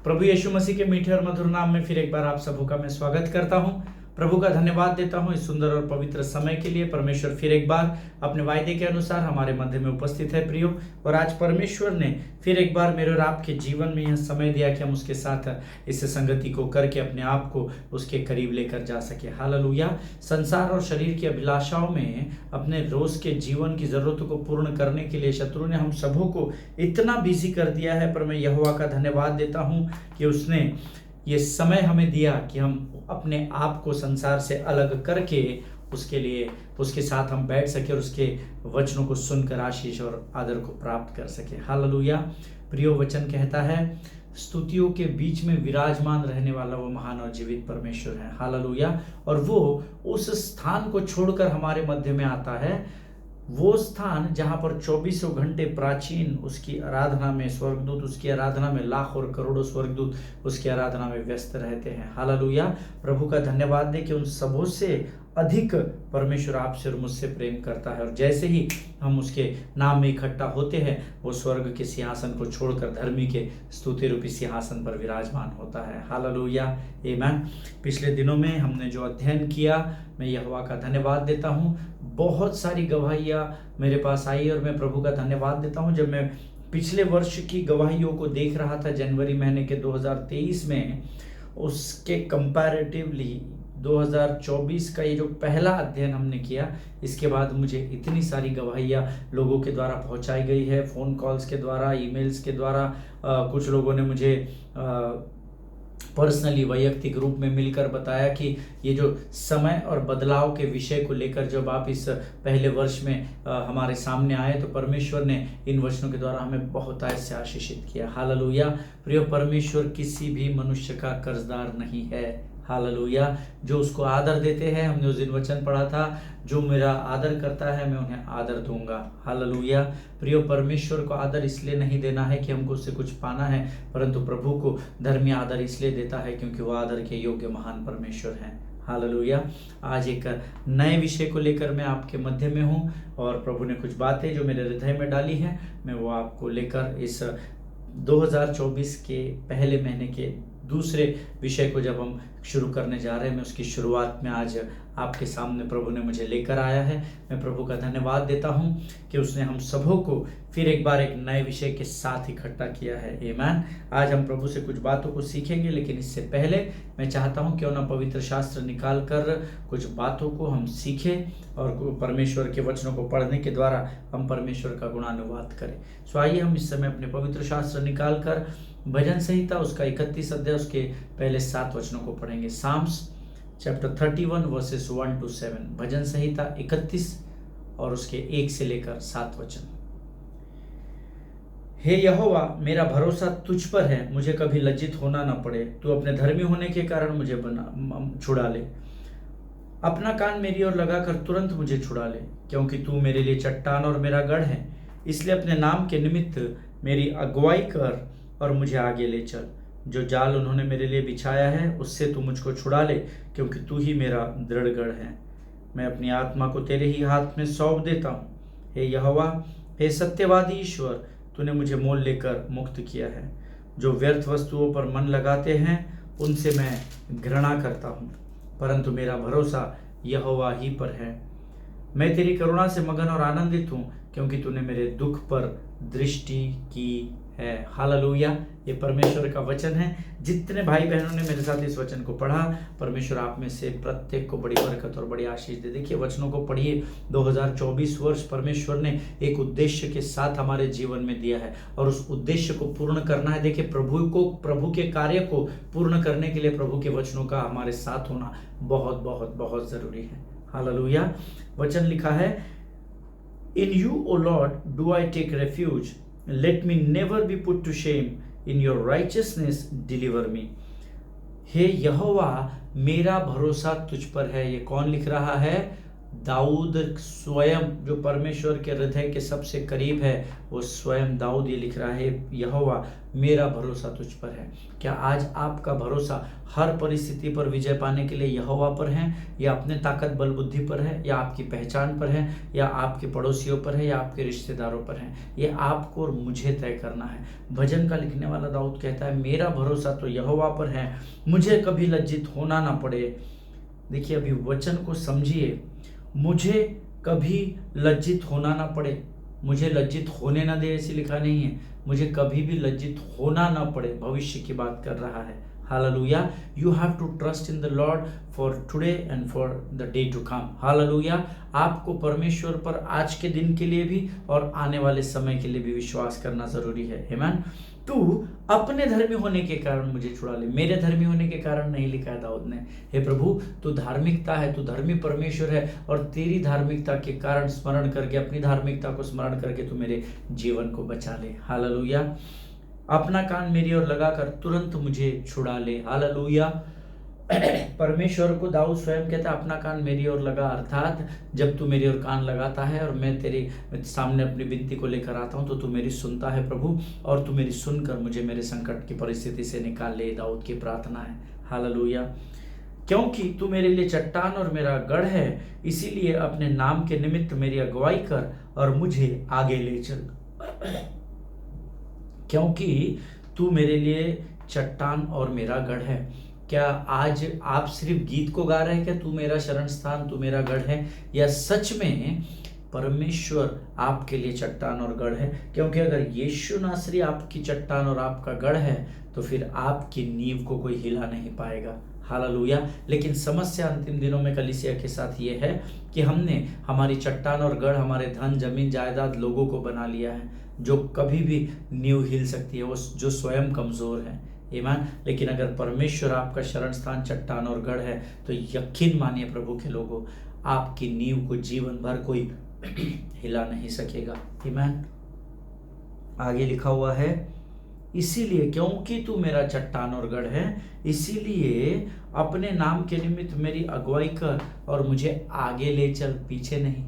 प्रभु यीशु मसीह के मीठे और मधुर नाम में फिर एक बार आप सबों का मैं स्वागत करता हूं। प्रभु का धन्यवाद देता हूं इस सुंदर और पवित्र समय के लिए। परमेश्वर फिर एक बार अपने वायदे के अनुसार हमारे मध्य में उपस्थित है प्रियो। और आज परमेश्वर ने फिर एक बार मेरे और आपके जीवन में यह समय दिया कि हम उसके साथ इस संगति को करके अपने आप को उसके करीब लेकर जा सके। हालेलुया। संसार और शरीर की अभिलाषाओं में अपने रोज के जीवन की जरूरतों को पूर्ण करने के लिए शत्रु ने हम सबों को इतना बिजी कर दिया है, पर मैं यहोवा का धन्यवाद देता हूँ कि उसने ये समय हमें दिया कि हम अपने आप को संसार से अलग करके उसके लिए उसके साथ हम बैठ सके और उसके वचनों को सुनकर आशीष और आदर को प्राप्त कर सके। हालेलुया। प्रियो, वचन कहता है स्तुतियों के बीच में विराजमान रहने वाला वो महान और जीवित परमेश्वर है। हालेलुया। और वो उस स्थान को छोड़कर हमारे मध्य में आता है, वो स्थान जहां पर 24 घंटे प्राचीन उसकी आराधना में स्वर्गदूत, उसकी आराधना में लाखों और करोड़ों स्वर्गदूत उसकी आराधना में व्यस्त रहते हैं। हालेलुया। प्रभु का धन्यवाद दे कि उन सबों से अधिक परमेश्वर आपसे और मुझसे प्रेम करता है। और जैसे ही हम उसके नाम में इकट्ठा होते हैं, वो स्वर्ग के सिंहासन को छोड़कर धर्मी के स्तुति रूपी सिंहासन पर विराजमान होता है। हालेलुया। आमीन। पिछले दिनों में हमने जो अध्ययन किया, मैं यहोवा का धन्यवाद देता हूँ। बहुत सारी गवाहियाँ मेरे पास आई और मैं प्रभु का धन्यवाद देता हूँ। जब मैं पिछले वर्ष की गवाहियों को देख रहा था जनवरी महीने के 2023 में, उसके कंपैरेटिवली 2024 का ये जो पहला अध्ययन हमने किया, इसके बाद मुझे इतनी सारी गवाहियाँ लोगों के द्वारा पहुंचाई गई है, फ़ोन कॉल्स के द्वारा, ईमेल्स के द्वारा। कुछ लोगों ने मुझे पर्सनली वैयक्तिक रूप में मिलकर बताया कि ये जो समय और बदलाव के विषय को लेकर जब आप इस पहले वर्ष में हमारे सामने आए, तो परमेश्वर ने इन वचनों के द्वारा हमें बहुत से आशीषित किया। हालेलुया। प्रिय, परमेश्वर किसी भी मनुष्य का कर्जदार नहीं है। हालेलुया। जो उसको आदर देते हैं, हमने उस दिन वचन पढ़ा था, जो मेरा आदर करता है मैं उन्हें आदर दूंगा। हालेलुया। प्रियो, परमेश्वर को आदर इसलिए नहीं देना है कि हमको उससे कुछ पाना है, परंतु प्रभु को धर्मी आदर इसलिए देता है क्योंकि वो आदर के योग्य महान परमेश्वर हैं। हालेलुया। आज एक नए विषय को लेकर मैं आपके मध्य में हूँ और प्रभु ने कुछ बातें जो मेरे हृदय में डाली हैं, मैं वो आपको लेकर इस 2024 के पहले महीने के दूसरे विषय को जब हम शुरू करने जा रहे हैं, मैं उसकी शुरुआत में आज आपके सामने प्रभु ने मुझे लेकर आया है। मैं प्रभु का धन्यवाद देता हूं कि उसने हम सबों को फिर एक बार एक नए विषय के साथ इकट्ठा किया है। आमीन। आज हम प्रभु से कुछ बातों को सीखेंगे, लेकिन इससे पहले मैं चाहता हूं क्यों ना पवित्र शास्त्र निकाल कर कुछ बातों को हम सीखें और परमेश्वर के वचनों को पढ़ने के द्वारा हम परमेश्वर का गुणानुवाद करें। सो आइए हम इस समय अपने पवित्र शास्त्र निकाल कर भजन संहिता उसका 31 अध्याय उसके पहले 7 वचनों को पढ़ेंगे। Psalms chapter 31 verses 1 to 7। भजन संहिता 31 और उसके 1 से लेकर 7 वचन। हे यहोवा, मेरा भरोसा तुझ पर है, मुझे कभी लज्जित होना न पड़े। तू अपने धर्मी होने के कारण मुझे छुड़ा ले। अपना कान मेरी ओर लगाकर तुरंत मुझे छुड़ा ले, क्योंकि तू मेरे लिए चट्टान और मेरा गढ़ है। इसलिए अपने नाम के निमित्त मेरी अगुवाई कर और मुझे आगे ले चल। जो जाल उन्होंने मेरे लिए बिछाया है, उससे तू मुझको छुड़ा ले, क्योंकि तू ही मेरा दृढ़ गढ़ है। मैं अपनी आत्मा को तेरे ही हाथ में सौंप देता हूँ। हे यहोवा, हे सत्यवादी ईश्वर, तूने मुझे मोल लेकर मुक्त किया है। जो व्यर्थ वस्तुओं पर मन लगाते हैं, उनसे मैं घृणा करता हूँ, परंतु मेरा भरोसा यहोवा ही पर है। मैं तेरी करुणा से मगन और आनंदित हूँ, क्योंकि तूने मेरे दुख पर दृष्टि की है। हालेलुया। ये परमेश्वर का वचन है। जितने भाई बहनों ने मेरे साथ इस वचन को पढ़ा, परमेश्वर आप में से प्रत्येक को बड़ी बरकत और बड़ी आशीष दे। देखिए, वचनों को पढ़िए। 2024 वर्ष परमेश्वर ने एक उद्देश्य के साथ हमारे जीवन में दिया है और उस उद्देश्य को पूर्ण करना है। देखिए, प्रभु के कार्य को पूर्ण करने के लिए प्रभु के वचनों का हमारे साथ होना बहुत बहुत बहुत जरूरी है। हालेलुया। वचन लिखा है, in you O Lord do I take refuge, let me never be put to shame, in your righteousness deliver me। हे यहोवा, मेरा भरोसा तुझ पर है। ये कौन लिख रहा है? दाऊद स्वयं, जो परमेश्वर के हृदय के सबसे करीब है, वो स्वयं दाऊद ये लिख रहा है, यहोवा मेरा भरोसा तुझ पर है। क्या आज आपका भरोसा हर परिस्थिति पर विजय पाने के लिए यहोवा पर है, या अपने ताकत बल बुद्धि पर है, या आपकी पहचान पर है, या आपके पड़ोसियों पर है, या आपके रिश्तेदारों पर है? ये आपको और मुझे तय करना है। भजन का लिखने वाला दाऊद कहता है, मेरा भरोसा तो यहोवा पर है, मुझे कभी लज्जित होना ना पड़े। देखिए, अभी वचन को समझिए, मुझे कभी लज्जित होना ना पड़े, मुझे लज्जित होने ना दे, ऐसे लिखा नहीं है, मुझे कभी भी लज्जित होना ना पड़े, भविष्य की बात कर रहा है। Hallelujah. You have to trust in the lord for today and for the day to come. Hallelujah. आपको परमेश्वर पर आज के दिन के लिए भी और आने वाले समय के लिए भी विश्वास करना जरूरी है। आमीन। तू अपने धर्मी होने के कारण मुझे छुड़ा ले, मेरे धर्मी होने के कारण नहीं, लिखा है दाऊद ने। हे प्रभु, तू धार्मिकता है, तू धर्मी परमेश्वर है, और तेरी धार्मिकता के कारण स्मरण करके, अपनी धार्मिकता को स्मरण करके तू मेरे जीवन को बचा ले। हालेलुया। अपना कान मेरी ओर लगाकर तुरंत मुझे छुड़ा ले। हालेलुया। परमेश्वर को दाऊद स्वयं कहता है, अपना कान मेरी ओर लगा, अर्थात जब तू मेरी ओर कान लगाता है और मैं तेरे सामने अपनी विनती को लेकर आता हूं, तो तू मेरी सुनता है प्रभु, और तू मेरी सुनकर मुझे मेरे संकट की परिस्थिति से निकाल ले। दाऊद की प्रार्थना है। हालेलुया। क्योंकि तू मेरे लिए चट्टान और मेरा गढ़ है, इसीलिए अपने नाम के निमित्त मेरी अगुवाई कर और मुझे आगे ले चल। क्योंकि तू मेरे लिए चट्टान और मेरा गढ़ है। क्या आज आप सिर्फ गीत को गा रहे हैं? क्या तू मेरा शरण स्थान, तू मेरा गढ़ है, या सच में परमेश्वर आपके लिए चट्टान और गढ़ है? क्योंकि अगर यीशु नासरी आपकी चट्टान और आपका गढ़ है, तो फिर आपकी नींव को कोई हिला नहीं पाएगा। हालेलुया। लेकिन समस्या अंतिम दिनों में कलीसिया के साथ ये है कि हमने हमारी चट्टान और गढ़ हमारे धन, जमीन, जायदाद, लोगों को बना लिया है, जो कभी भी नींव हिल सकती है, वो जो स्वयं कमजोर है। ईमान। लेकिन अगर परमेश्वर आपका शरण स्थान, चट्टान और गढ़ है, तो यकीन मानिए प्रभु के लोगों, आपकी नींव को जीवन भर कोई हिला नहीं सकेगा। ईमान। आगे लिखा हुआ है, इसीलिए क्योंकि तू मेरा चट्टान और गढ़ है, इसीलिए अपने नाम के निमित्त मेरी अगुवाई कर और मुझे आगे ले चल, पीछे नहीं।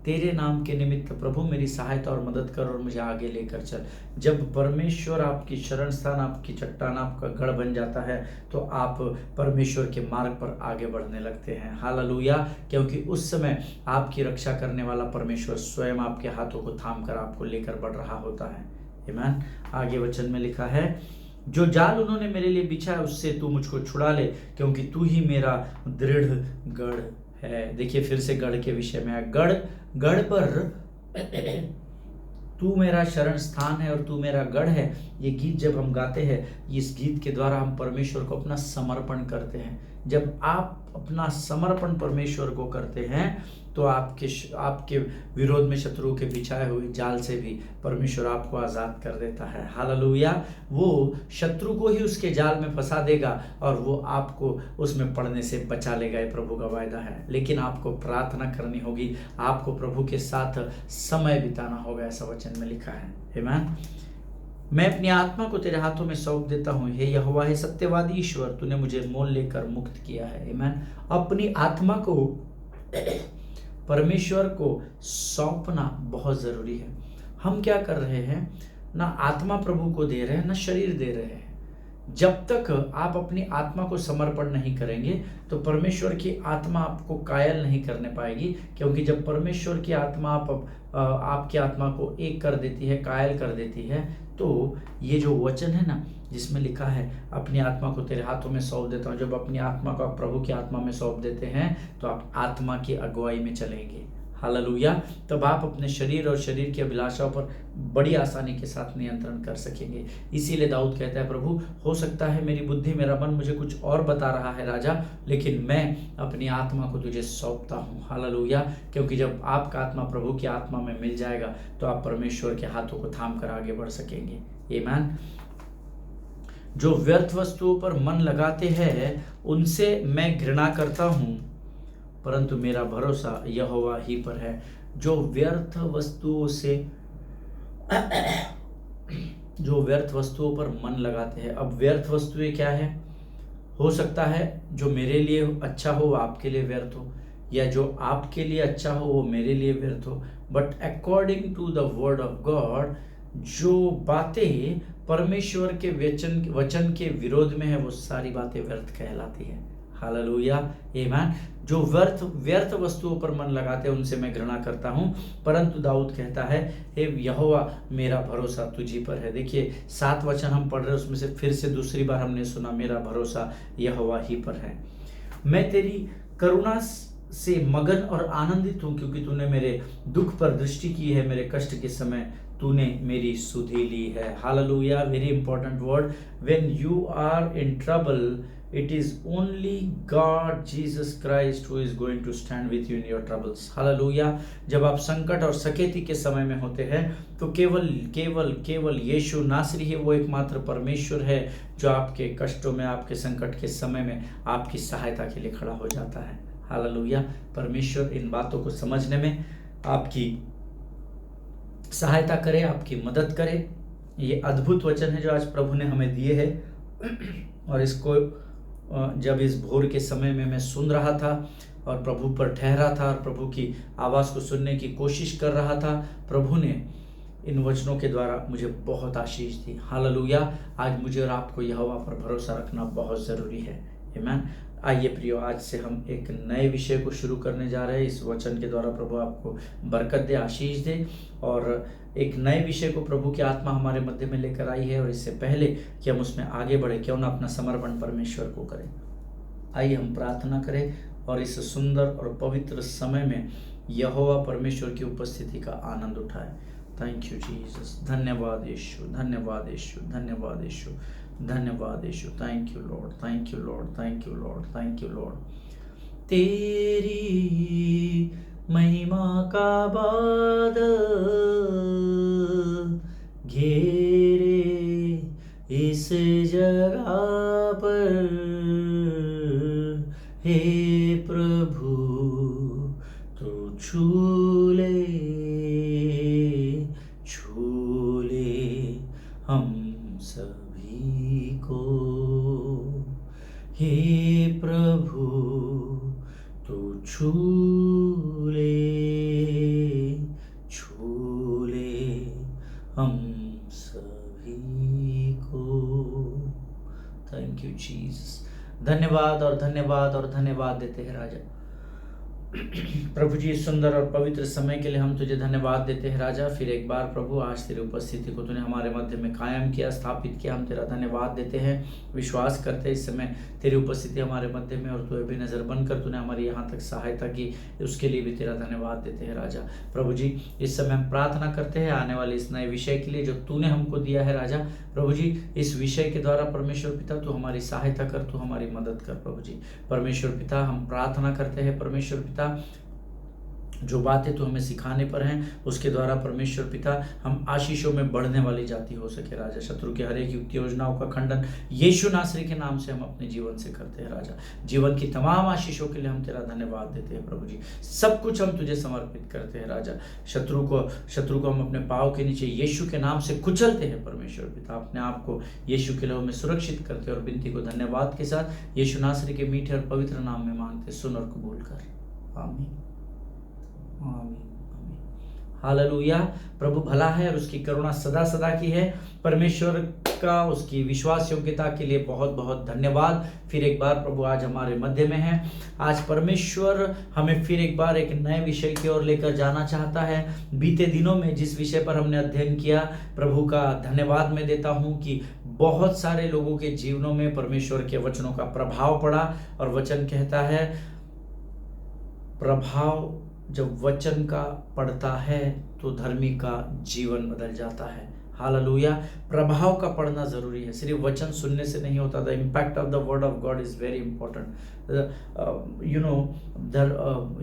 तेरे नाम के निमित्त प्रभु मेरी सहायता और मदद कर और मुझे आगे लेकर चल। जब परमेश्वर आपकी शरण स्थान, आपकी चट्टान, आपका गढ़ बन जाता है, तो आप परमेश्वर के मार्ग पर आगे बढ़ने लगते हैं। हालेलुया। क्योंकि उस समय आपकी रक्षा करने वाला परमेश्वर स्वयं आपके हाथों को थाम कर आपको लेकर बढ़ रहा होता है। आमीन। आगे वचन में लिखा है, जो जाल उन्होंने मेरे लिए बिछा है, उससे तू मुझको छुड़ा ले, क्योंकि तू ही मेरा दृढ़ गढ़ है। देखिए, फिर से गढ़ के विषय में है। गढ़ पर तू मेरा शरण स्थान है और तू मेरा गढ़ है। ये गीत जब हम गाते हैं, इस गीत के द्वारा हम परमेश्वर को अपना समर्पण करते हैं। जब आप अपना समर्पण परमेश्वर को करते हैं, तो आपके विरोध में शत्रु के बिछाए हुए जाल से भी परमेश्वर आपको आज़ाद कर देता है। हालेलुया। वो शत्रु को ही उसके जाल में फंसा देगा और वो आपको उसमें पड़ने से बचा लेगा। ये प्रभु का वायदा है। लेकिन आपको प्रार्थना करनी होगी, आपको प्रभु के साथ समय बिताना होगा, ऐसा वचन में लिखा है। आमीन। मैं अपनी आत्मा को तेरे हाथों में सौंप देता हूँ। हे यहोवा, हे सत्यवादी ईश्वर, तूने मुझे मोल लेकर मुक्त किया है। आमीन। अपनी आत्मा को परमेश्वर को सौंपना बहुत जरूरी है। हम क्या कर रहे हैं? ना आत्मा प्रभु को दे रहे हैं, ना शरीर दे रहे हैं। जब तक आप अपनी आत्मा को समर्पण नहीं करेंगे, तो परमेश्वर की आत्मा आपको कायल नहीं करने पाएगी। क्योंकि जब परमेश्वर की आत्मा आपकी आत्मा को एक कर देती है, कायल कर देती है, तो ये जो वचन है ना, जिसमें लिखा है अपनी आत्मा को तेरे हाथों में सौंप देता हूँ, जब अपनी आत्मा को आप प्रभु की आत्मा में सौंप देते हैं, तो आप आत्मा की अगुवाई में चलेंगे। हालेलुया। तब आप अपने शरीर और शरीर की अभिलाषाओं पर बड़ी आसानी के साथ नियंत्रण कर सकेंगे। इसीलिए दाऊद कहता है, प्रभु, हो सकता है मेरी बुद्धि, मेरा मन मुझे कुछ और बता रहा है राजा, लेकिन मैं अपनी आत्मा को तुझे सौंपता हूँ। हालेलुया। क्योंकि जब आपका आत्मा प्रभु की आत्मा में मिल जाएगा, तो आप परमेश्वर के हाथों को थाम कर आगे बढ़ सकेंगे। आमीन। जो व्यर्थ वस्तुओं पर मन लगाते हैं, उनसे मैं घृणा करता हूँ, परंतु मेरा भरोसा यहोवा ही पर है। जो व्यर्थ वस्तुओं पर मन लगाते हैं। अब व्यर्थ वस्तुएं क्या है? हो सकता है जो मेरे लिए अच्छा हो, आपके लिए व्यर्थ हो, या जो आपके लिए अच्छा हो वो मेरे लिए व्यर्थ हो, but according to the word of God जो बातें परमेश्वर के वचन के विरोध में है वो सारी बातें व्यर्थ कहलाती है। हालेलुया, आमीन। जो व्यर्थ वस्तुओं पर मन लगाते हैं उनसे मैं घृणा करता हूं, परंतु दाऊद कहता है, हे यहोवा मेरा भरोसा तुझी पर है। देखिए 7 वचन हम पढ़ रहे हैं, उसमें से फिर से दूसरी बार हमने सुना, मेरा भरोसा यहोवा ही पर है। मैं तेरी करुणा से मगन और आनंदित हूं, क्योंकि तूने मेरे दुख पर दृष्टि की है, मेरे कष्ट के समय तूने मेरी सुधि ली है। Hallelujah, very important word. When you are in trouble, it is only God Jesus Christ who is going to stand with you in your troubles. Hallelujah. जब आप संकट और सकेती के समय में होते हैं तो केवल केवल केवल यीशु नासरी ही वो एकमात्र परमेश्वर है जो आपके कष्टों में, आपके संकट के समय में आपकी सहायता के लिए खड़ा हो जाता है। हालेलुया। परमेश्वर इन बातों को समझने में आपकी सहायता करे, आपकी मदद करे। ये अद्भुत वचन है जो आज प्रभु ने हमें दिए हैं, और इसको जब इस भोर के समय में मैं सुन रहा था और प्रभु पर ठहरा था और प्रभु की आवाज़ को सुनने की कोशिश कर रहा था, प्रभु ने इन वचनों के द्वारा मुझे बहुत आशीष दी। हालेलुया। आज मुझे और आपको यहोवा पर भरोसा रखना बहुत ज़रूरी है। आमीन। आइए प्रियो, आज से हम एक नए विषय को शुरू करने जा रहे हैं। इस वचन के द्वारा प्रभु आपको बरकत दे, आशीष दे, और एक नए विषय को प्रभु की आत्मा हमारे मध्य में लेकर आई है। और इससे पहले कि हम उसमें आगे बढ़े, क्यों ना अपना समर्पण परमेश्वर को करें। आइए हम प्रार्थना करें और इस सुंदर और पवित्र समय में यहोवा परमेश्वर की उपस्थिति का आनंद उठाएं। Thank you Jesus. धन्यवाद यीशु, धन्यवाद यीशु, धन्यवाद यीशु, धन्यवाद Yeshu. Thank you Lord, thank you Lord, thank you Lord, thank you Lord. तेरी महिमा का बादल घेरे इस जगह पर, हे प्रभु तू छू ले हम सभी को, हे प्रभु तू छू ले हम सभी को। Thank you Jesus. धन्यवाद और धन्यवाद और धन्यवाद देते हैं राजा। प्रभु जी, सुंदर और पवित्र समय के लिए हम तुझे धन्यवाद देते हैं राजा। फिर एक बार प्रभु आज तेरी उपस्थिति को तूने हमारे मध्य में कायम किया, स्थापित किया, हम तेरा धन्यवाद देते हैं। विश्वास करते हैं इस समय तेरी उपस्थिति हमारे मध्य में, और तू अभी नज़र बनकर तूने हमारी यहाँ तक सहायता की, उसके लिए भी तेरा धन्यवाद देते हैं राजा। प्रभु जी, इस समय हम प्रार्थना करते हैं आने वाले इस नए विषय के लिए जो तूने हमको दिया है राजा। प्रभु जी, इस विषय के द्वारा परमेश्वर पिता तू हमारी सहायता कर, तू हमारी मदद कर। प्रभु जी परमेश्वर पिता, हम प्रार्थना करते हैं परमेश्वर पिता, जो बातें तो हमें सिखाने पर हैं उसके द्वारा परमेश्वर पिता हम आशीषों में बढ़ने वाली जाति हो सके राजा। शत्रु के हर एक युक्ति योजनाओं का खंडन यीशु नासरी के नाम से हम अपने जीवन से करते हैं राजा। जीवन की तमाम आशीषों के लिए हम तेरा धन्यवाद देते हैं प्रभु जी। सब कुछ हम तुझे समर्पित करते हैं राजा। शत्रु को हम अपने पाँव के नीचे यीशु के नाम से कुचलते हैं परमेश्वर पिता। अपने आप को यीशु के लहू में सुरक्षित करते हैं और विनती को धन्यवाद के साथ यीशु नासरी के मीठे और पवित्र नाम में मांगते, सुन और कबूल कर। आमीन, आमीन, आमीन। हालेलुया। प्रभु भला है और उसकी करुणा सदा सदा की है। परमेश्वर का उसकी विश्वास योग्यता के लिए बहुत बहुत धन्यवाद। फिर एक बार प्रभु आज हमारे मध्य में है। आज परमेश्वर हमें फिर एक बार एक नए विषय की ओर लेकर जाना चाहता है। बीते दिनों में जिस विषय पर हमने अध्ययन किया, प्रभु का धन्यवाद मैं देता हूँ कि बहुत सारे लोगों के जीवनों में परमेश्वर के वचनों का प्रभाव पड़ा। और वचन कहता है, प्रभाव जब वचन का पड़ता है तो धर्मी का जीवन बदल जाता है। हालेलुया। प्रभाव का पढ़ना जरूरी है, सिर्फ वचन सुनने से नहीं होता। The impact of the word of God is very important.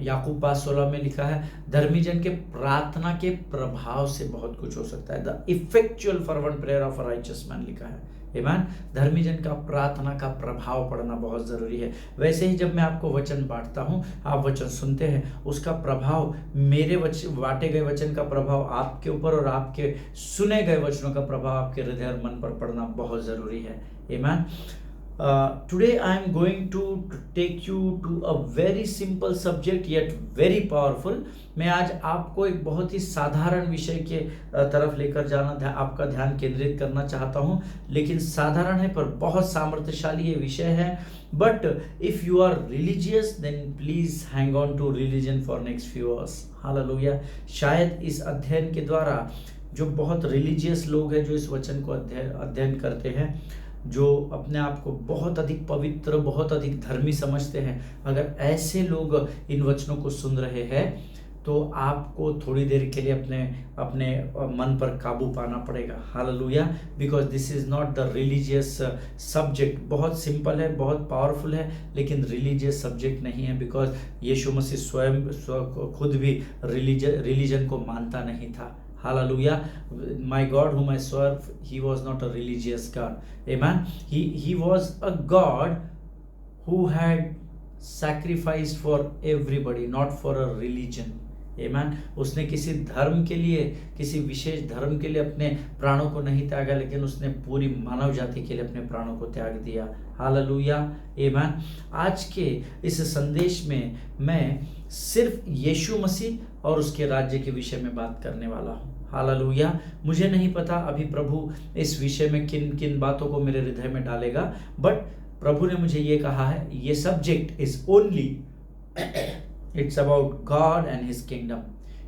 Yakub 5:16 में लिखा है, धर्मी जन के प्रार्थना के प्रभाव से बहुत कुछ हो सकता है। The effectual fervent prayer of a righteous man लिखा है। आमीन। धर्मी जन का प्रार्थना का प्रभाव पड़ना बहुत जरूरी है। वैसे ही जब मैं आपको वचन बांटता हूँ, आप वचन सुनते हैं, उसका प्रभाव, मेरे बांटे गए वचन का प्रभाव आपके ऊपर और आपके सुने गए वचनों का प्रभाव आपके हृदय और मन पर पड़ना बहुत जरूरी है। आमीन। Today I am going to take you to a very simple subject yet very powerful. मैं आज आपको एक बहुत ही साधारण विषय के तरफ लेकर जाना आपका ध्यान केंद्रित करना चाहता हूं, लेकिन साधारण है पर बहुत सामर्थ्यशाली ये विषय है. But if you are religious then please hang on to religion for next few hours. Hallelujah. शायद इस अध्ययन के द्वारा जो बहुत रिलीजियस लोग हैं, जो इस वचन को अध्ययन करते हैं, जो अपने आप को बहुत अधिक पवित्र, बहुत अधिक धर्मी समझते हैं, अगर ऐसे लोग इन वचनों को सुन रहे हैं तो आपको थोड़ी देर के लिए अपने मन पर काबू पाना पड़ेगा. Hallelujah. Because this is not the religious subject. बहुत सिंपल है, बहुत पावरफुल है, लेकिन रिलीजियस सब्जेक्ट नहीं है. बिकॉज यीशु मसीह स्वयं खुद भी रिलीजन को मानता नहीं था. Hallelujah. My God whom I serve, he was not a religious God. Amen. He was a God who had sacrificed for everybody, not for a religion. Amen. उसने किसी धर्म के लिए, किसी विशेष धर्म के लिए अपने प्राणों को नहीं त्यागा, लेकिन उसने पूरी मानव जाति के लिए अपने प्राणों को त्याग दिया. हालेलुया. आमेन. आज के इस संदेश में मैं सिर्फ यीशु मसीह और उसके राज्य के विषय में बात करने वाला हूँ. हालेलुया. मुझे नहीं पता अभी प्रभु इस विषय में किन किन बातों को मेरे हृदय में डालेगा, बट प्रभु ने मुझे ये कहा है, ये subject is only it's about God and his kingdom.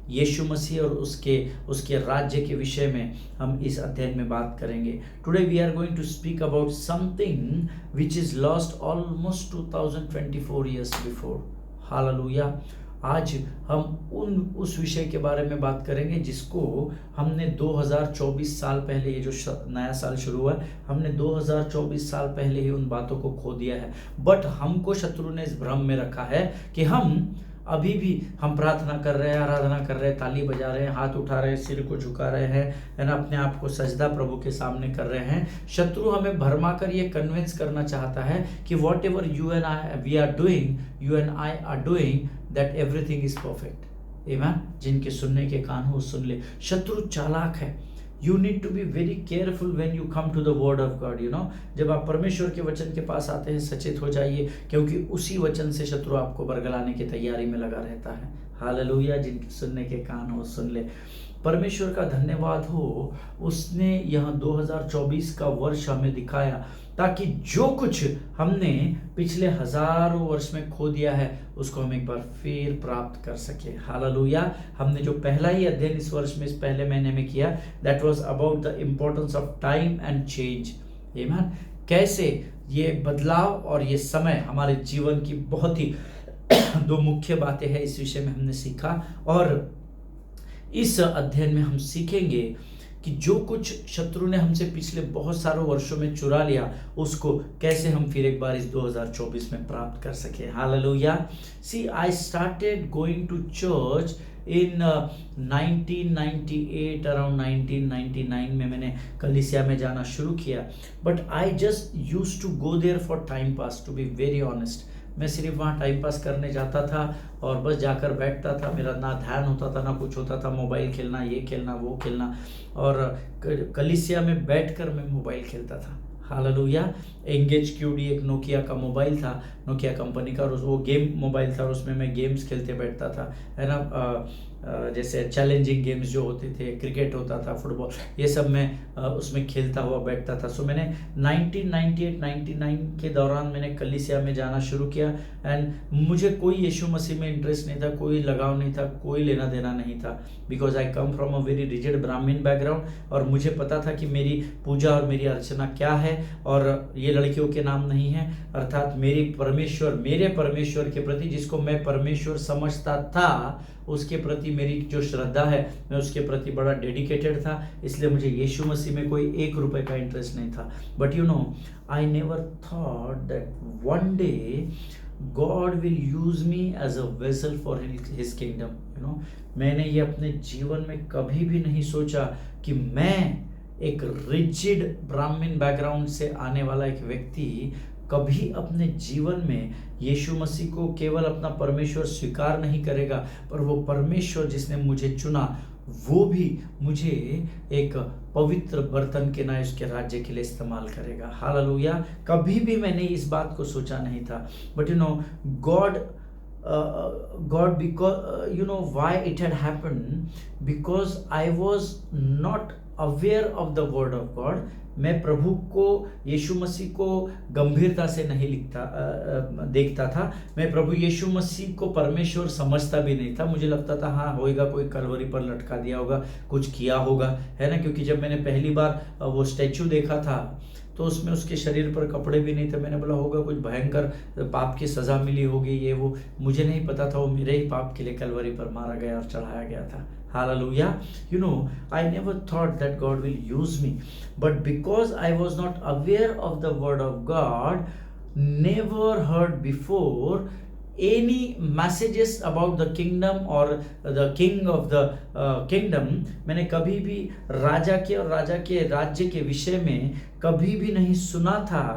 Yeshu Masih और उसके राज्य के विषय में हम इस अध्ययन में बात करेंगे. Today we are going to speak about something which is lost almost 2024 years before. Hallelujah. आज हम उस विषय के बारे में बात करेंगे जिसको हमने 2024 साल पहले, ये जो नया साल शुरू हुआ है, हमने 2024 साल पहले ही उन बातों को खो दिया है. बट हमको शत्रु ने इस भ्रम में रखा है कि हम अभी भी हम प्रार्थना कर रहे हैं, आराधना कर रहे हैं, ताली बजा रहे हैं, हाथ उठा रहे हैं, सिर को झुका रहे हैं, है ना, अपने आप को सजदा प्रभु के सामने कर रहे हैं. शत्रु हमें भरमा कर ये कन्विंस करना चाहता है कि whatever you and I we are doing, you and I are doing, that everything is perfect. Amen. जिनके सुनने के कान हो सुन ले. शत्रु चालाक है. You need to be very careful when you come to the word of God. जब आप परमेश्वर के वचन के पास आते हैं, सचेत हो जाइए, क्योंकि उसी वचन से शत्रु आपको बरगलाने की तैयारी में लगा रहता है. हालेलुया. जिनके सुनने के कान हो सुन ले. परमेश्वर का धन्यवाद हो, उसने यह 2024 का वर्ष हमें दिखाया ताकि जो कुछ हमने पिछले हजारों वर्ष में खो दिया है उसको हम एक बार फिर प्राप्त कर सके. हालेलुया. हमने जो पहला ही अध्ययन इस वर्ष में, इस पहले महीने में किया, that was about the importance of time and change. आमीन. कैसे ये बदलाव और ये समय हमारे जीवन की बहुत ही दो मुख्य बातें हैं, इस विषय में हमने सीखा. और इस अध्ययन में हम सीखेंगे कि जो कुछ शत्रु ने हमसे पिछले बहुत सारों वर्षों में चुरा लिया, उसको कैसे हम फिर एक बार इस 2024 में प्राप्त कर सके. Hallelujah. See, I started going to church in 1998. Around 1999 में मैंने कलीसिया में जाना शुरू किया. But I just used to go there for time pass, to be very honest. मैं सिर्फ वहाँ टाइम पास करने जाता था और बस जाकर बैठता था. मेरा ना ध्यान होता था, ना कुछ होता था. मोबाइल खेलना, ये खेलना, वो खेलना, और कलीसिया में बैठकर मैं मोबाइल खेलता था. हालेलुया. एंगेज QD एक नोकिया का मोबाइल था, नोकिया कंपनी का, और वो गेम मोबाइल था, और उसमें मैं गेम्स खेलते बैठता था, है ना. जैसे चैलेंजिंग गेम्स जो होते थे, क्रिकेट होता था, फुटबॉल, ये सब मैं उसमें खेलता हुआ बैठता था. सो मैंने 1998-99 के दौरान मैंने कलीसिया में जाना शुरू किया. एंड मुझे कोई यीशु मसीह में इंटरेस्ट नहीं था, कोई लगाव नहीं था, कोई लेना देना नहीं था. Because I come from a very rigid ब्राह्मण बैकग्राउंड, और मुझे पता था कि मेरी पूजा और मेरी अर्चना क्या है, और ये लड़कियों के नाम नहीं है. अर्थात मेरे परमेश्वर के प्रति, जिसको मैं परमेश्वर समझता था, उसके प्रति मेरी जो श्रद्धा है, मैं उसके प्रति बड़ा डेडिकेटेड था. इसलिए मुझे यीशु मसीह में कोई 1 रुपए का इंटरेस्ट नहीं था. But you know, I never thought that one day God will use me as a vessel for his kingdom. मैंने ये अपने जीवन में कभी भी नहीं सोचा कि मैं, एक रिजिड ब्राह्मण बैकग्राउंड से आने वाला एक व्यक्ति, कभी अपने जीवन में यीशु मसीह को केवल अपना परमेश्वर स्वीकार नहीं करेगा, पर वो परमेश्वर जिसने मुझे चुना, वो भी मुझे एक पवित्र बर्तन के ना उसके राज्य के लिए इस्तेमाल करेगा। हालेलुया। कभी भी मैंने इस बात को सोचा नहीं था, but God because why it had happened, because I was not aware of the word of God। मैं प्रभु को, यीशु मसीह को गंभीरता से नहीं देखता था। मैं प्रभु यीशु मसीह को परमेश्वर समझता भी नहीं था। मुझे लगता था हाँ होएगा, कोई कलवरी पर लटका दिया होगा, कुछ किया होगा, है ना। क्योंकि जब मैंने पहली बार वो स्टैचू देखा था तो उसमें उसके शरीर पर कपड़े भी नहीं थे। मैंने बोला होगा कुछ भयंकर पाप की सजा मिली होगी, ये वो। मुझे नहीं पता था वो मेरे ही पाप के लिए कलवरी पर मारा गया और चढ़ाया गया था। Hallelujah. I never thought that God will use me, but because I was not aware of the word of God, never heard before any messages about the kingdom or the king of the kingdom, मैंने कभी भी राजा के और राजा के राज्य के विषय में कभी भी नहीं सुना था।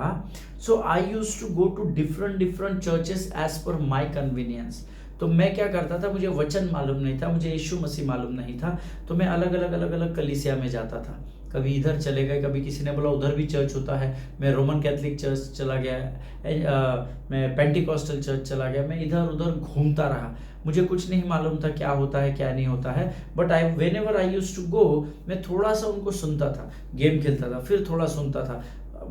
So I used to go to different churches as per my convenience। तो मैं क्या करता था, मुझे वचन मालूम नहीं था, मुझे यीशु मसीह मालूम नहीं था, तो मैं अलग अलग कलीसिया में जाता था। कभी इधर चले गए, कभी किसी ने बोला उधर भी चर्च होता है, मैं रोमन कैथलिक चर्च चला गया, मैं पेंटिकॉस्टल चर्च चला गया, मैं इधर उधर घूमता रहा। मुझे कुछ नहीं मालूम था क्या होता है क्या नहीं होता है, but whenever I used to go, मैं थोड़ा सा उनको सुनता था, गेम खेलता था, फिर थोड़ा सुनता था।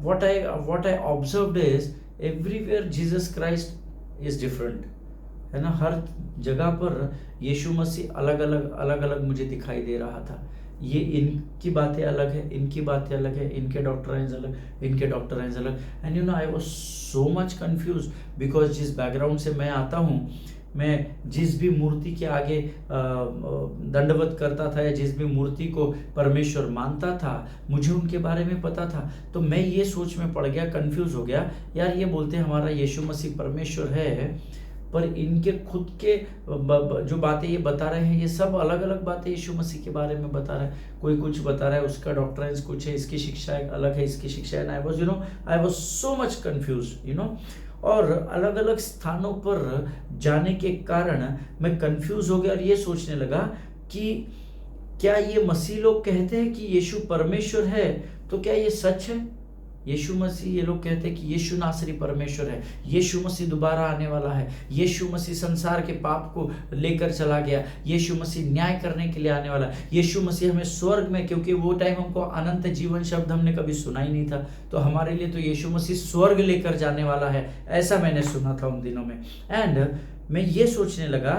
what I observed is everywhere Jesus Christ is different, है ना। हर जगह पर यीशु मसीह अलग अलग मुझे दिखाई दे रहा था। ये इनकी बातें अलग है, इनकी बातें अलग है, इनके डॉक्टराइन्स अलग, इनके डॉक्टराइन्स अलग। And I was so much confuse, because जिस बैकग्राउंड से मैं आता हूँ, मैं जिस भी मूर्ति के आगे दंडवत करता था या जिस भी मूर्ति को परमेश्वर मानता था, मुझे उनके बारे में पता था। तो मैं ये सोच में पड़ गया, कंफ्यूज हो गया, यार ये बोलते हैं हमारा यीशु मसीह परमेश्वर है, पर इनके खुद के जो बातें ये बता रहे हैं, ये सब अलग अलग बातें यीशु मसीह के बारे में बता रहा है। कोई कुछ बता रहा है, उसका डॉक्ट्राइन्स कुछ है, इसकी शिक्षा एक अलग है, इसकी शिक्षा है। I was so much confuse, और अलग अलग स्थानों पर जाने के कारण मैं कंफ्यूज हो गया और ये सोचने लगा कि क्या ये मसीह लोग कहते हैं कि यीशु परमेश्वर है, तो क्या ये सच है? यीशु मसीह, ये लोग कहते हैं कि यीशु नासरी परमेश्वर है, यीशु मसीह दोबारा आने वाला है, यीशु मसीह संसार के पाप को लेकर चला गया, यीशु मसीह न्याय करने के लिए आने वाला है, यीशु मसीह हमें स्वर्ग में, क्योंकि वो टाइम हमको अनंत जीवन शब्द हमने कभी सुना ही नहीं था, तो हमारे लिए तो यीशु मसीह स्वर्ग लेकर जाने वाला है, ऐसा मैंने सुना था उन दिनों में। एंड मैं ये सोचने लगा,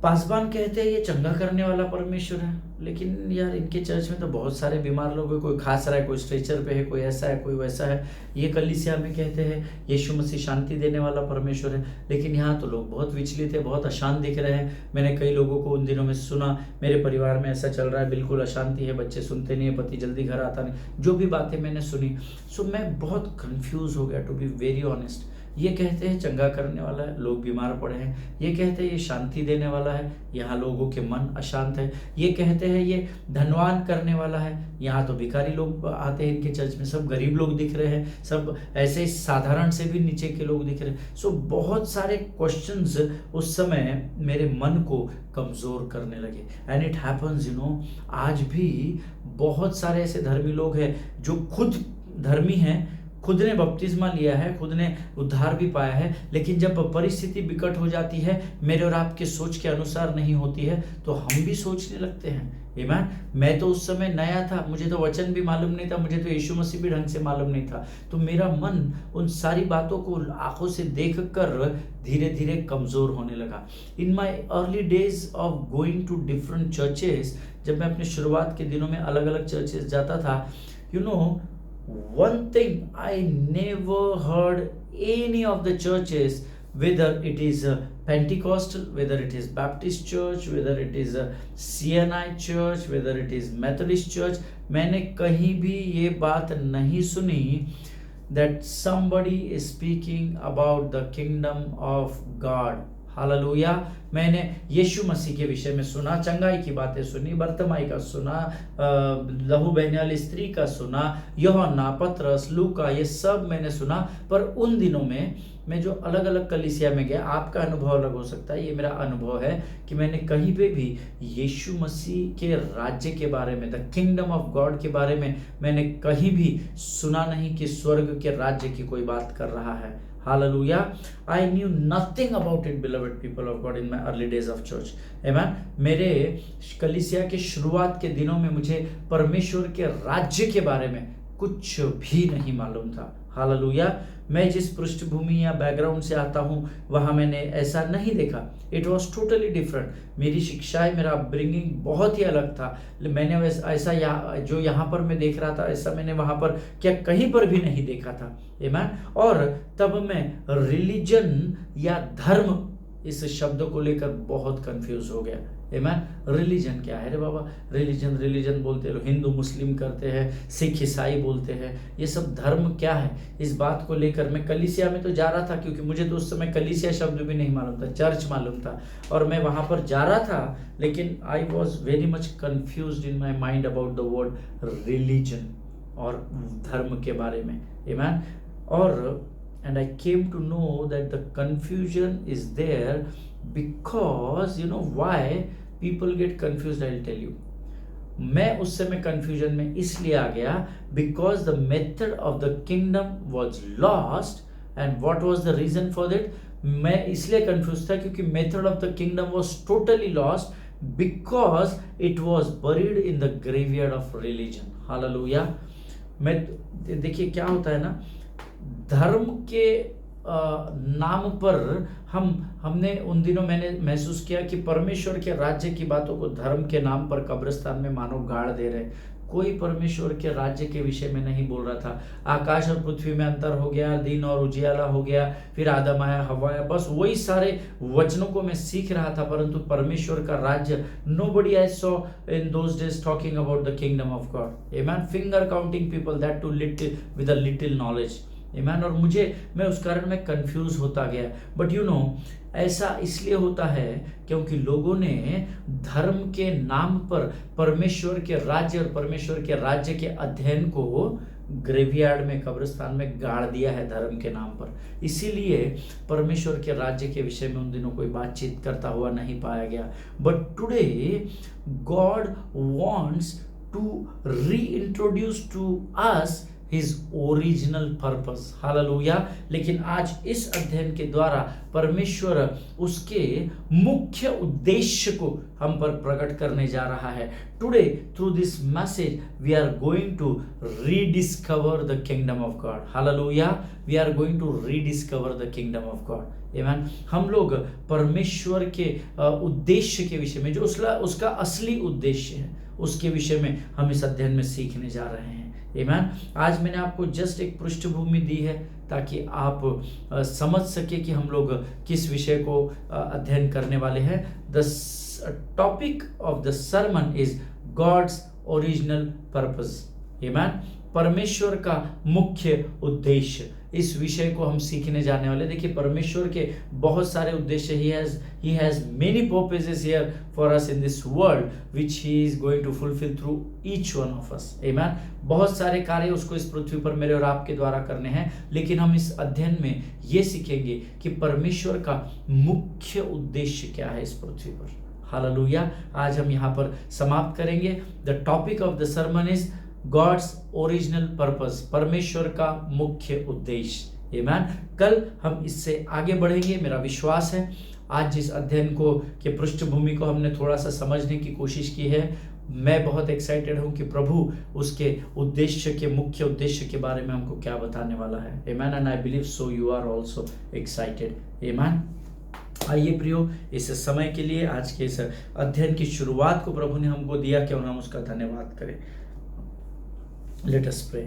पासवान कहते हैं ये चंगा करने वाला परमेश्वर है, लेकिन यार इनके चर्च में तो बहुत सारे बीमार लोग हैं, कोई खास रहा है, कोई स्ट्रेचर पे है, कोई ऐसा है, कोई वैसा है। ये कलीसिया में कहते हैं यीशु मसीह शांति देने वाला परमेश्वर है, लेकिन यहाँ तो लोग बहुत विचलित है, बहुत अशांत दिख रहे हैं। मैंने कई लोगों को उन दिनों में सुना, मेरे परिवार में ऐसा चल रहा है, बिल्कुल अशांति है, बच्चे सुनते नहीं है, पति जल्दी घर आता नहीं, जो भी बातें मैंने सुनी। सो मैं बहुत कन्फ्यूज हो गया, टू बी वेरी ऑनेस्ट। ये कहते हैं चंगा करने वाला है, लोग बीमार पड़े हैं, ये कहते हैं ये शांति देने वाला है, यहाँ लोगों के मन अशांत है, ये कहते हैं ये धनवान करने वाला है, यहाँ तो भिखारी लोग आते हैं इनके चर्च में, सब गरीब लोग दिख रहे हैं, सब ऐसे साधारण से भी नीचे के लोग दिख रहे हैं। सो बहुत सारे क्वेश्चंस उस समय मेरे मन को कमज़ोर करने लगे। एंड इट हैपन्स, आज भी बहुत सारे ऐसे धर्मी लोग हैं जो खुद धर्मी हैं, खुद ने बपतिस्मा लिया है, खुद ने उद्धार भी पाया है, लेकिन जब परिस्थिति विकट हो जाती है, मेरे और आपके सोच के अनुसार नहीं होती है, तो हम भी सोचने लगते हैं। आमीन। मैं तो उस समय नया था, मुझे तो वचन भी मालूम नहीं था, मुझे तो यीशु मसीह भी ढंग से मालूम नहीं था, तो मेरा मन उन सारी बातों को आंखों से देखकर धीरे धीरे कमज़ोर होने लगा। In my early days of going to different churches, जब मैं अपने शुरुआत के दिनों में अलग अलग चर्चेस जाता था, one thing I never heard any of the churches, whether it is a Pentecostal, whether it is Baptist church, whether it is a CNI church, whether it is Methodist church, मैंने कहीं भी ये बात नहीं सुनी that somebody is speaking about the kingdom of God. Hallelujah. मैंने यीशु मसीह के विषय में सुना, चंगाई की बातें सुनी, बर्तमाई का सुना, लहू बहने वाली स्त्री का सुना, यूहन्ना, पतरस, लूका, ये सब मैंने सुना। पर उन दिनों में मैं जो अलग अलग कलीसिया में गया, आपका अनुभव अलग हो सकता है, ये मेरा अनुभव है कि मैंने कहीं पे भी यीशु मसीह के राज्य के बारे में, द किंगडम ऑफ गॉड के बारे में मैंने कहीं भी सुना नहीं कि स्वर्ग के राज्य की कोई बात कर रहा है। Hallelujah. I knew nothing about it, beloved people of God, in my early days of church. Amen. मेरे कलीसिया के शुरुआत के दिनों में मुझे परमेश्वर के राज्य के बारे में कुछ भी नहीं मालूम था। हालेलुया। मैं जिस पृष्ठभूमि या बैकग्राउंड से आता हूँ वहाँ मैंने ऐसा नहीं देखा। It was totally different. मेरी शिक्षाएं, मेरा अपब्रिंगिंग बहुत ही अलग था। मैंने ऐसा जो यहाँ पर मैं देख रहा था, ऐसा मैंने वहाँ पर क्या कहीं पर भी नहीं देखा था। आमीन। और तब मैं रिलीजन या धर्म इस शब्द को लेकर बहुत कंफ्यूज हो गया। आमीन। रिलीजन क्या है रे बाबा? रिलीजन बोलते हैं, हिंदू मुस्लिम करते हैं, सिख ईसाई बोलते हैं, ये सब धर्म क्या है? इस बात को लेकर मैं कलीसिया में तो जा रहा था, क्योंकि मुझे तो उस समय कलीसिया शब्द भी नहीं मालूम था, चर्च मालूम था, और मैं वहां पर जा रहा था, लेकिन I was very much confused in my mind about the word religion और धर्म के बारे में। आमीन। और and I came to know that the confusion is there because you know why people get confused. I'll tell you. मैं उस समय confusion में इसलिए आ गया because the method of the kingdom was lost. And what was the reason for that? मैं इसलिए confused था क्योंकि method of the kingdom was totally lost because it was buried in the graveyard of religion. Hallelujah. मैं देखिए क्या होता है ना, धर्म के नाम पर हमने उन दिनों मैंने महसूस किया कि परमेश्वर के राज्य की बातों को धर्म के नाम पर कब्रिस्तान में मानो गाड़ दे रहे। कोई परमेश्वर के राज्य के विषय में नहीं बोल रहा था। आकाश और पृथ्वी में अंतर हो गया, दिन और उजियाला हो गया, फिर आदम आया, हवा आया, बस वही सारे वचनों को मैं सीख रहा था, परंतु परमेश्वर का राज्य, nobody I saw in those days talking about the kingdom of God. Amen. Finger counting people, that too little, with a little knowledge. Amen. और मैं उस कारण में कंफ्यूज होता गया। बट यू नो, ऐसा इसलिए होता है क्योंकि लोगों ने धर्म के नाम पर परमेश्वर के राज्य और परमेश्वर के राज्य के अध्ययन को ग्रेवयार्ड में, कब्रिस्तान में गाड़ दिया है धर्म के नाम पर। इसीलिए परमेश्वर के राज्य के विषय में उन दिनों कोई बातचीत करता हुआ नहीं पाया गया। But today God wants to reintroduce to us His original purpose. Hallelujah. लेकिन आज इस अध्ययन के द्वारा परमेश्वर उसके मुख्य उद्देश्य को हम पर प्रकट करने जा रहा है। Today through this message we are going to rediscover the kingdom of God. Hallelujah. We are going to rediscover the kingdom of God. Amen. हम लोग परमेश्वर के उद्देश्य के विषय में, जो उसका असली उद्देश्य है, उसके विषय में हम इस अध्ययन में सीखने जा रहे हैं। आमीन। आज मैंने आपको जस्ट एक पृष्ठभूमि दी है ताकि आप समझ सके कि हम लोग किस विषय को अध्ययन करने वाले हैं। The topic of the sermon is God's original purpose. Amen. परमेश्वर का मुख्य उद्देश्य, इस विषय को हम सीखने जाने वाले। देखिए, परमेश्वर के बहुत सारे उद्देश्य, he has many purposes here for us in this world which he is going to fulfill through each one of us. Amen. बहुत सारे कार्य उसको इस पृथ्वी पर मेरे और आपके द्वारा करने हैं, लेकिन हम इस अध्ययन में ये सीखेंगे कि परमेश्वर का मुख्य उद्देश्य क्या है इस पृथ्वी पर। हालेलुया। आज हम यहाँ पर समाप्त करेंगे। The topic of the sermon is God's original purpose, परमेश्वर का मुख्य उद्देश्य। आमीन। कल हम इससे आगे बढ़ेंगे, मेरा विश्वास है। आज जिस अध्ययन को के पृष्ठभूमि को हमने थोड़ा सा समझने की कोशिश की है, मैं बहुत एक्साइटेड हूं कि प्रभु उसके उद्देश्य के, मुख्य उद्देश्य के बारे में हमको क्या बताने वाला है। Amen. And I believe so you are also excited. Amen. आइए प्रियो, इस समय के लिए, आज के इस अध्ययन की शुरुआत को प्रभु ने हमको दिया, क्यों हम उसका धन्यवाद करें। Let us pray.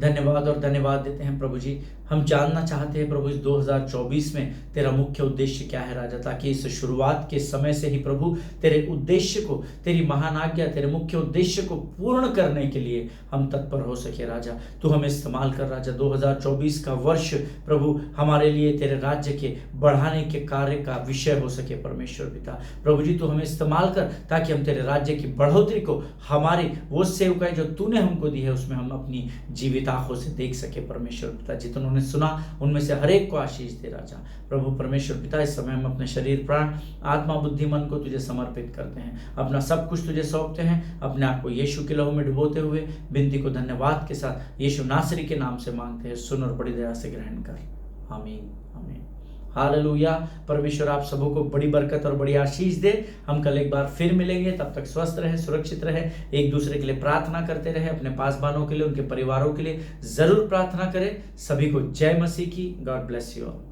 धन्यवाद और धन्यवाद देते हैं प्रभु जी। हम जानना चाहते हैं प्रभु इस 2024 में तेरा मुख्य उद्देश्य क्या है राजा, ताकि इस शुरुआत के समय से ही प्रभु तेरे उद्देश्य को, तेरी महान आज्ञा, तेरे मुख्य उद्देश्य को पूर्ण करने के लिए हम तत्पर हो सके राजा। तू हमें इस्तेमाल कर राजा। 2024 का वर्ष प्रभु हमारे लिए तेरे राज्य के बढ़ाने के कार्य का विषय हो सके परमेश्वर पिता। प्रभु जी तू हमें इस्तेमाल कर ताकि हम तेरे राज्य की बढ़ोतरी को, हमारी वो सेवकाई जो तूने हमको दी है उसमें हम अपनी जीवित आंखों से देख सके परमेश्वर पिता। जितनों ने सुना उनमें से हर एक को आशीष दे राजा। प्रभु परमेश्वर पिता इस समय हम अपने शरीर, प्राण, आत्मा, बुद्धि, मन को तुझे समर्पित करते हैं। अपना सब कुछ तुझे सौंपते हैं। अपने आप को यीशु के लहू में डुबोते हुए विनती को धन्यवाद के साथ यीशु नासरी के नाम से मांगते हैं। सुन और बड़ी दया से ग्रहण कर। आमीन आमीन। हालेलुया। परमेश्वर आप सबों को बड़ी बरकत और बड़ी आशीष दे। हम कल एक बार फिर मिलेंगे। तब तक स्वस्थ रहे, सुरक्षित रहे, एक दूसरे के लिए प्रार्थना करते रहे। अपने पासबानों के लिए, उनके परिवारों के लिए जरूर प्रार्थना करें। सभी को जय मसीह की। God bless you all.